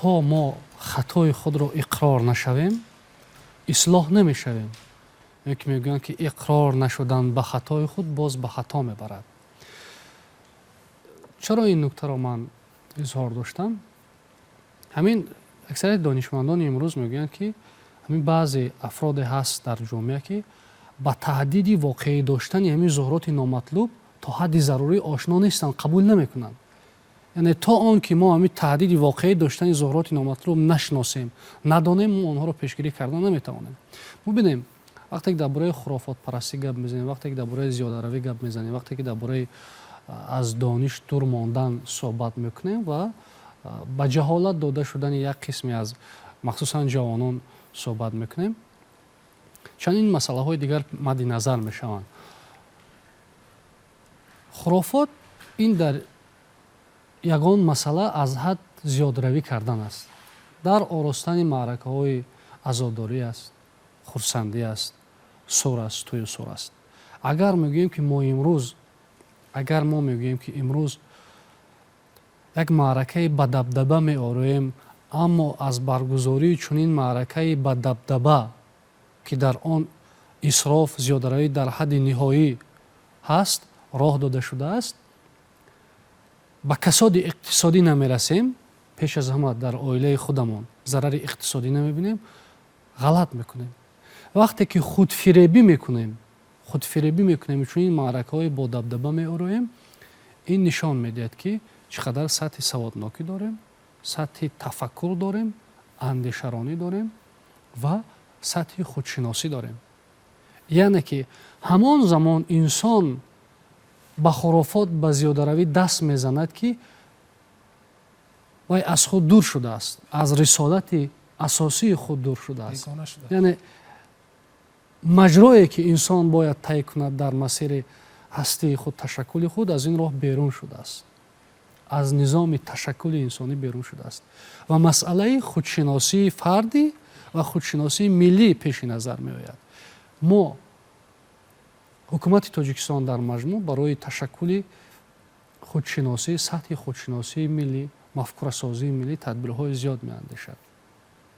то мо хатои худро иқрор нашавем, ислоҳ намешавем. Яке мегӯянд ки иқрор нашудан ба хатои худ боз ба хато мебарад. чаро ин нуктаро ман изҳор доштам? ҳамин аксарияти донишмандони имрӯз мегӯянд ки ҳамин баъзе афроде ҳаст дар ҷомеа ки ба таҳдиди воқеӣ доштани ҳамин зуҳуроти номатлуб то ҳадди зарурӣ ошно нестанд, қабул намекунанд. яъне то он ки мо ҳамин таҳдиди воқеӣ доштани зуҳуроти номатлуб нашносем, надонем, мо онҳоро пешгирӣ кардан наметавонем. бубинем вақте ки дар бораи хурофотпарастӣ гап мезанем, вақте ки дар бораи зиёдаравӣ гап мезанем, вақте ки дар бораи аз дониш дур мондан суҳбат мекунем ва ба ҷаҳолат дода шудани як қисме аз махсусан ҷавонон суҳбат мекунем, чандин масъалаҳои дигар мадди назар мешаванд. хурофот ин дар ягон масъала аз ҳад зиёдравӣ кардан аст. дар оростани маъракаҳои азодорӣ аст, хурсандӣ аст, сур аст, тӯю сур аст. Агар мегӯем ки имрӯз як маъракаи ба дабдаба меороем, аммо аз баргузории чунин маъракаи ба дабдаба ки дар он исроф, зиёдаравӣ дар ҳадди ниҳоӣ ҳаст, роҳ дода шудааст, ба касоди иқтисодӣ намерасем, пеш аз ҳама дар оилаи худамон зарари иқтисодӣ намебинем, ғалат мекунем. вақте ки худфиребӣ мекунем чунин маъракаҳои бо дабдаба меороем, ин нишон медиҳад ки чӣ қадар сатҳи саводнокӣ дорем, сатҳи тафаккур дорем, андешаронӣ дорем ва сатҳи худшиносӣ дорем. яъне ки ҳамон замон инсон ба хурофот, ба зиёдаравӣ даст мезанад ки вай аз худ дур шудааст, аз рисолати асосии худ дур шудааст. яъне маҷрое ки инсон бояд тай кунад дар масири ҳастии худ, ташаккули худ, аз ин роҳ берун шудааст, аз низоми ташаккули инсонӣ берун шудааст ва масъалаи худшиносии фардӣ ва худшиносии миллӣ пеши назар меояд. мо ҳукумати Тоҷикистон дар маҷмӯъ барои ташаккули худшиносӣ, сатҳи худшиносии миллӣ, мафкурасозии миллӣ тадбирҳои зиёд меандешад.